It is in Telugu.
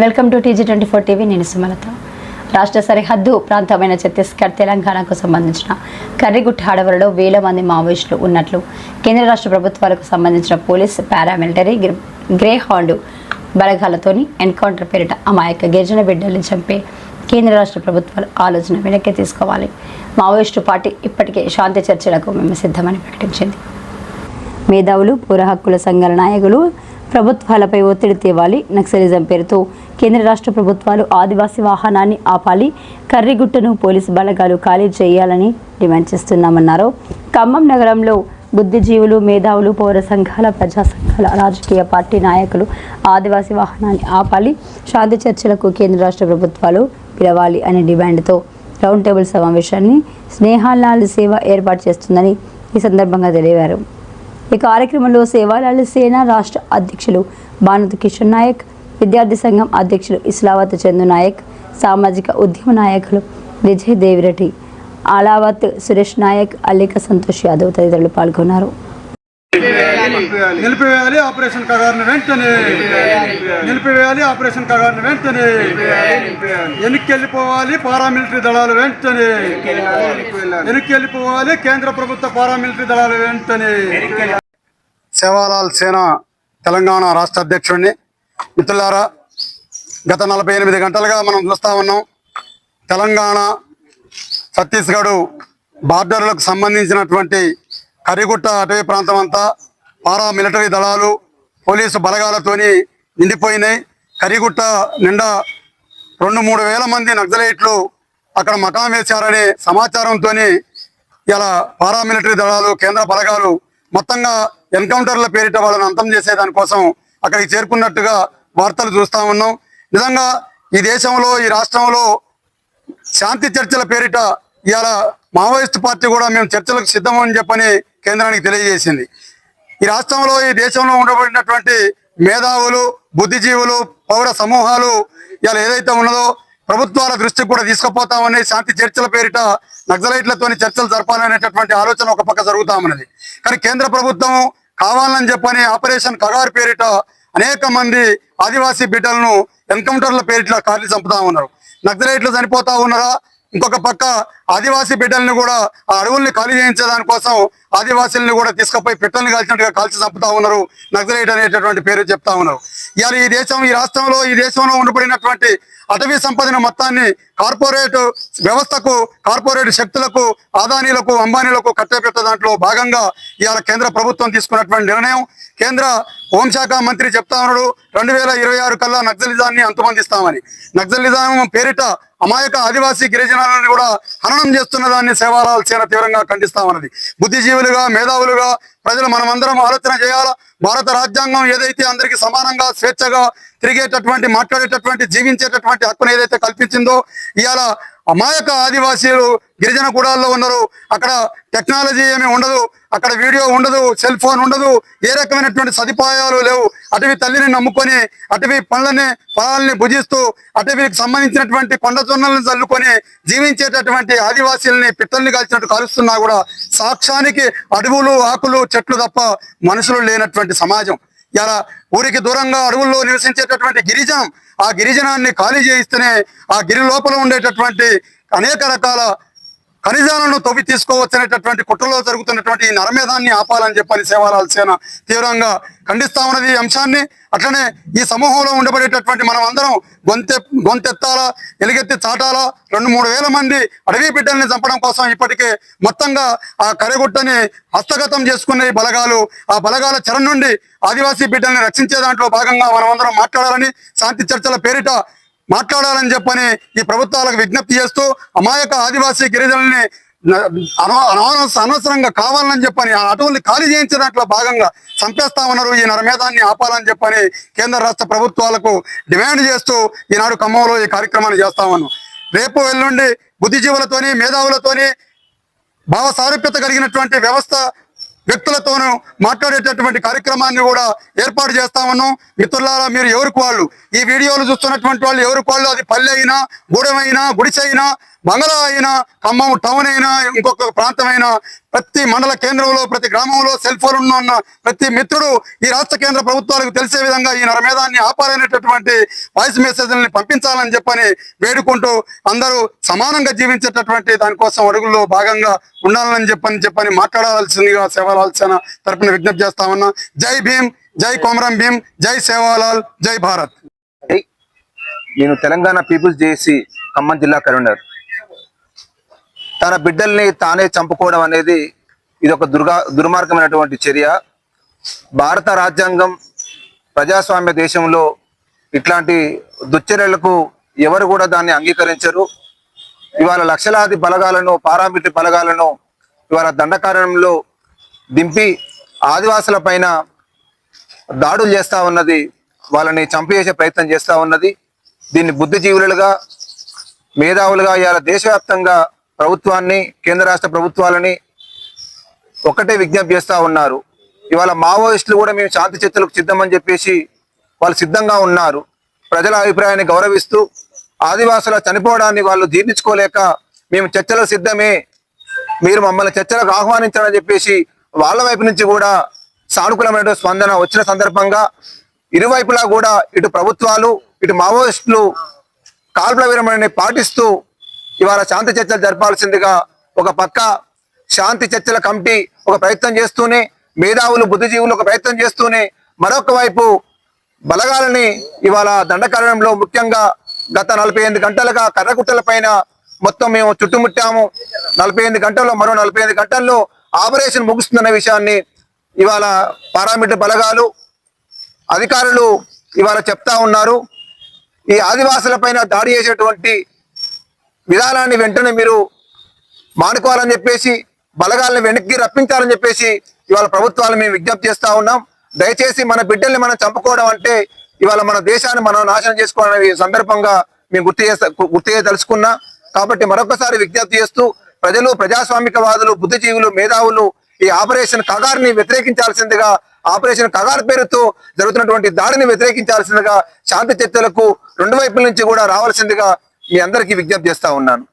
Welcome to TG24 TV. నేను సుమలత. రాష్ట్ర సరిహద్దు ప్రాంతమైన ఛత్తీస్గఢ్ తెలంగాణకు సంబంధించిన కర్రిగుట్ట అడవులలో వేల మంది మావోయిస్టులు ఉన్నట్లు కేంద్ర రాష్ట్ర ప్రభుత్వాలకు సంబంధించిన పోలీస్ పారామిలిటరీ గ్రే హాండ్ బలగాలతోని ఎన్కౌంటర్ పేరిట అమాయక గిరిజన బిడ్డల్ని చంపే కేంద్ర రాష్ట్ర ప్రభుత్వాలు ఆలోచన వెనక్కి తీసుకోవాలి. మావోయిస్టు పార్టీ ఇప్పటికే శాంతి చర్చలకు మేము సిద్ధమని ప్రకటించింది. మేధావులు, పౌర హక్కుల సంఘాల నాయకులు ప్రభుత్వాలపై ఒత్తిడి తేవాలి. నక్సలిజం పేరుతో కేంద్ర రాష్ట్ర ప్రభుత్వాలు ఆదివాసీ వాహనాన్ని ఆపాలి. కర్రిగుట్టను పోలీసు బలగాలు ఖాళీ చేయాలని డిమాండ్ చేస్తున్నామన్నారు. ఖమ్మం నగరంలో బుద్ధిజీవులు, మేధావులు, పౌర సంఘాల, ప్రజా సంఘాల, రాజకీయ పార్టీ నాయకులు ఆదివాసీ వాహనాన్ని ఆపాలి, శాంతి చర్చలకు కేంద్ర రాష్ట్ర ప్రభుత్వాలు పిలవాలి అనే డిమాండ్తో రౌండ్ టేబుల్ సమావేశాన్ని స్నేహాలాల్ సేవ ఏర్పాటు చేస్తుందని ఈ సందర్భంగా తెలిపారు. ఈ కార్యక్రమంలో సేవాలాల్ సేన రాష్ట్ర అధ్యక్షులు భానుత్ కిషన్ నాయక్, విద్యార్థి సంఘం అధ్యక్షులు ఇస్లావత్ చందు నాయక్, సామాజిక ఉద్యమ నాయకులు విజయ్ దేవిరెడ్డి, ఆలావత్ సురేష్ నాయక్, అల్లిక సంతోష్ యాదవ్ తదితరులు పాల్గొన్నారు. నిలిపివేయాలి ఆపరేషన్ కగారును వెంటనే, నిలిపివేయాలి ఆపరేషన్ కగారును వెంటనే, వెనక్కి వెళ్ళిపోవాలి పారామిలిటరీ దళాలు వెంటనే, వెనక్కి వెళ్ళిపోవాలి కేంద్ర ప్రభుత్వ పారామిలిటరీ దళాలు వెంటనే. సేవాలాల్ సేన తెలంగాణ రాష్ట్ర అధ్యక్షుడిని. మిత్రులారా, గత 48 గంటలుగా మనం చూస్తూ ఉన్నాం. తెలంగాణ ఛత్తీస్గఢ్ బార్డర్లకు సంబంధించినటువంటి కర్రిగుట్ట అటవీ ప్రాంతం అంతా పారామిలిటరీ దళాలు, పోలీసు బలగాలతోని నిండిపోయినాయి. కర్రిగుట్ట నిండా 2-3 వేల మంది నక్సలైట్లు అక్కడ మకాం వేశారనే సమాచారంతో ఇలా పారామిలిటరీ దళాలు, కేంద్ర బలగాలు మొత్తంగా ఎన్కౌంటర్ల పేరిట వాళ్ళని అంతం చేసేదానికోసం అక్కడికి చేరుకున్నట్టుగా వార్తలు చూస్తూ ఉన్నాం. నిజంగా ఈ దేశంలో, ఈ రాష్ట్రంలో శాంతి చర్చల పేరిట ఇవాళ మావోయిస్టు పార్టీ కూడా మేము చర్చలకు సిద్ధమని చెప్పని కేంద్రానికి తెలియజేసింది. ఈ రాష్ట్రంలో, ఈ దేశంలో ఉండబడినటువంటి మేధావులు, బుద్ధిజీవులు, పౌర సమూహాలు ఇలా ఏదైతే ఉన్నదో ప్రభుత్వాల దృష్టికి కూడా తీసుకుపోతామని శాంతి చర్చల పేరిట నక్సలైట్లతోని చర్చలు జరపాలనేటటువంటి ఆలోచన ఒక పక్క జరుగుతా ఉన్నది. కానీ కేంద్ర ప్రభుత్వం కావాలని చెప్పని ఆపరేషన్ కగారు పేరిట అనేక మంది ఆదివాసీ బిడ్డలను ఎన్కౌంటర్ల పేరిట కాల్చి చంపుతా ఉన్నారు. నక్సలైట్లు చనిపోతా ఉన్నారా, ఇంకొక పక్క ఆదివాసీ బిడ్డల్ని కూడా ఆ అడవుల్ని ఖాళీ చేయించేదాని కోసం ఆదివాసీలను కూడా తీసుకుపోయి పిట్టల్ని కాల్చినట్టుగా కాల్చి చంపుతా ఉన్నారు. నక్సలైట్ అనేటటువంటి పేరు చెప్తా ఉన్నారు. ఇవాళ ఈ దేశం, ఈ రాష్ట్రంలో, ఈ దేశంలో ఉండబడినటువంటి అటవీ సంపదను మొత్తాన్ని కార్పొరేట్ వ్యవస్థకు, కార్పొరేట్ శక్తులకు, ఆదానీలకు, అంబానీలకు కట్టబెట్టే దాంట్లో భాగంగా ఇవాళ కేంద్ర ప్రభుత్వం తీసుకున్నటువంటి నిర్ణయం. కేంద్ర హోంశాఖ మంత్రి చెప్తా ఉన్నాడు 2026 కల్లా నక్సలిజాన్ని అంతమొందిస్తామని. నక్సలిజం పేరిట అమాయక ఆదివాసీ గిరిజనులను కూడా హననం చేస్తున్న దాన్ని సేవాలాల్ సేన తీవ్రంగా ఖండిస్తామన్నది. బుద్ధిజీవులుగా, మేధావులుగా ప్రజలు మనమందరం ఆలోచన చేయాలా. భారత రాజ్యాంగం ఏదైతే అందరికీ సమానంగా, స్వేచ్ఛగా తిరిగేటటువంటి, మాట్లాడేటటువంటి, జీవించేటటువంటి హక్కును ఏదైతే కల్పించిందో, ఇవాళ అమాయక ఆదివాసీలు గిరిజన గూడాల్లో ఉన్నారు. అక్కడ టెక్నాలజీ ఏమీ ఉండదు, అక్కడ వీడియో ఉండదు, సెల్ ఫోన్ ఉండదు, ఏ రకమైనటువంటి సదుపాయాలు లేవు. అటవీ తల్లిని నమ్ముకొని, అటవీ పొలాలని భుజిస్తూ, అటవీకి సంబంధించినటువంటి కొండ జొన్నలను చల్లుకొని జీవించేటటువంటి ఆదివాసీలని పిట్టల్ని కాల్చినట్టు కాలుస్తున్నా కూడా సాక్ష్యానికి అడవులు, ఆకులు, చెట్లు తప్ప మనుషులు లేనటువంటి సమాజం. ఇలా ఊరికి దూరంగా అడవుల్లో నివసించేటటువంటి గిరిజనం, ఆ గిరిజనాన్ని ఖాళీ చేయిస్తేనే ఆ గిరి లోపల ఉండేటటువంటి అనేక రకాల ఖనిజాలను తవ్వి తీసుకోవచ్చు అనేటటువంటి కుట్రలో జరుగుతున్నటువంటి ఈ నరమేధాన్ని ఆపాలని చెప్పని సేవాలాల్ సేన తీవ్రంగా ఖండిస్తా ఉన్నది ఈ అంశాన్ని. అట్లనే ఈ సమూహంలో ఉండబడేటటువంటి మనం అందరం గొంతెత్తాలా, ఎలుగెత్తి చాటాలా. 2-3 వేల మంది అడవి బిడ్డల్ని చంపడం కోసం ఇప్పటికే మొత్తంగా ఆ కర్రిగుట్టని హస్తగతం చేసుకునే బలగాలు, ఆ బలగాల చెర నుండి ఆదివాసీ బిడ్డల్ని రక్షించే దాంట్లో భాగంగా మనం అందరం మాట్లాడాలని, శాంతి చర్చల పేరిట మాట్లాడాలని చెప్పని ఈ ప్రభుత్వాలకు విజ్ఞప్తి చేస్తూ అమాయక ఆదివాసీ గిరిజనుల్ని అనవసరంగా కావాలని చెప్పని ఆ అటవుల్ని ఖాళీ చేయించే దాంట్లో భాగంగా చంపేస్తా ఉన్నారు. ఈ నరమేధాన్ని ఆపాలని చెప్పని కేంద్ర రాష్ట్ర ప్రభుత్వాలకు డిమాండ్ చేస్తూ ఈనాడు ఖమ్మంలో ఈ కార్యక్రమాన్ని చేస్తా ఉన్నాం. రేపు ఎల్లుండి బుద్ధిజీవులతోని, మేధావులతోని, భావ సారూప్యత కలిగినటువంటి వ్యవస్థ వ్యక్తులతోనూ మాట్లాడేటటువంటి కార్యక్రమాన్ని కూడా ఏర్పాటు చేస్తా ఉన్నాం. మిత్రులారా, మీరు ఎవరికి వాళ్ళు ఈ వీడియోలు చూస్తున్నటువంటి వాళ్ళు ఎవరికి వాళ్ళు, అది పల్లె అయినా, గూడెమైనా, గుడిసైనా, బంగ్లా అయినా, ఖమ్మం టౌన్ అయినా, ఇంకొక ప్రాంతమైనా ప్రతి మండల కేంద్రంలో, ప్రతి గ్రామంలో సెల్ ఫోన్ ఉన్న ప్రతి మిత్రుడు ఈ రాష్ట్ర కేంద్ర ప్రభుత్వాలకు తెలిసే విధంగా ఈ నరమేధాన్ని ఆపాలనేటటువంటి వాయిస్ మెసేజ్ని పంపించాలని చెప్పని వేడుకుంటూ అందరూ సమానంగా జీవించేటటువంటి దానికోసం అడుగుల్లో భాగంగా ఉండాలని చెప్పని మాట్లాడాల్సిందిగా సేవాలాల్ సేన తరపున విజ్ఞప్తి చేస్తా ఉన్నా. జై భీమ్, జై కొమరం భీమ్, జై సేవాలాల్, జై భారత్. నేను తెలంగాణ పీపుల్స్ జేఏసీ ఖమ్మం జిల్లా కన్వీనర్. తన బిడ్డల్ని తానే చంపుకోవడం అనేది ఇది ఒక దుర్మార్గమైనటువంటి చర్య. భారత రాజ్యాంగం ప్రజాస్వామ్య దేశంలో ఇట్లాంటి దుశ్చర్యలకు ఎవరు కూడా దాన్ని అంగీకరించరు. ఇవాళ లక్షలాది బలగాలను, పారామిలిటరీ బలగాలను ఇవాళ దండకారణంలో దింపి ఆదివాసుల పైన దాడులు చేస్తూ ఉన్నది, వాళ్ళని చంపేసే ప్రయత్నం చేస్తూ ఉన్నది. దీన్ని బుద్ధిజీవులుగా, మేధావులుగా ఇవాళ దేశవ్యాప్తంగా ప్రభుత్వాన్ని, కేంద్ర రాష్ట్ర ప్రభుత్వాలని ఒక్కటే విజ్ఞప్తి చేస్తూ ఉన్నారు. ఇవాళ మావోయిస్టులు కూడా మేము శాంతి చర్చలకు సిద్ధమని చెప్పేసి వాళ్ళు సిద్ధంగా ఉన్నారు. ప్రజల అభిప్రాయాన్ని గౌరవిస్తూ ఆదివాసుల చనిపోవడాన్ని వాళ్ళు జీర్ణించుకోలేక మేము చర్చలకు సిద్ధమే, మీరు మమ్మల్ని చర్చలకు ఆహ్వానించాలని చెప్పేసి వాళ్ళ వైపు నుంచి కూడా సానుకూలమైన స్పందన వచ్చిన సందర్భంగా ఇరువైపులా కూడా ఇటు ప్రభుత్వాలు, ఇటు మావోయిస్టులు కాల్పుల విరమణని పాటిస్తూ ఇవాళ శాంతి చర్చలు జరపాల్సిందిగా ఒక పక్క శాంతి చర్చల కమిటీ ఒక ప్రయత్నం చేస్తూనే, మేధావులు, బుద్ధిజీవులు ఒక ప్రయత్నం చేస్తూనే, మరొక వైపు బలగాలని ఇవాళ దండకారణంలో ముఖ్యంగా గత 48 గంటలుగా కర్రకుట్టల పైన మొత్తం మేము చుట్టుముట్టాము. 48 గంటల్లో, మరో 45 గంటల్లో ఆపరేషన్ ముగుస్తుందన్న విషయాన్ని ఇవాళ పారామిలిటరీ బలగాలు, అధికారులు ఇవాళ చెప్తా ఉన్నారు. ఈ ఆదివాసుల పైన దాడి చేసేటువంటి విధానాన్ని వెంటనే మీరు మానుకోవాలని చెప్పేసి, బలగాలను వెనక్కి రప్పించాలని చెప్పేసి ఇవాళ ప్రభుత్వాలు మేము విజ్ఞప్తి చేస్తా ఉన్నాం. దయచేసి మన బిడ్డల్ని మనం చంపుకోవడం అంటే ఇవాళ మన దేశాన్ని మనం నాశనం చేసుకోవాలనే సందర్భంగా మేము గుర్తు చేయదలుచుకున్నా. కాబట్టి మరొకసారి విజ్ఞప్తి చేస్తూ ప్రజలు, ప్రజాస్వామికవాదులు, బుద్ధిజీవులు, మేధావులు ఈ ఆపరేషన్ కగార్ని వ్యతిరేకించాల్సిందిగా, ఆపరేషన్ కగార్ పేరుతో జరుగుతున్నటువంటి దాడిని వ్యతిరేకించాల్సిందిగా, శాంతి చర్చలకు రెండు వైపుల నుంచి కూడా రావాల్సిందిగా మీ అందరికీ విజ్ఞప్తి చేస్తా ఉన్నాను.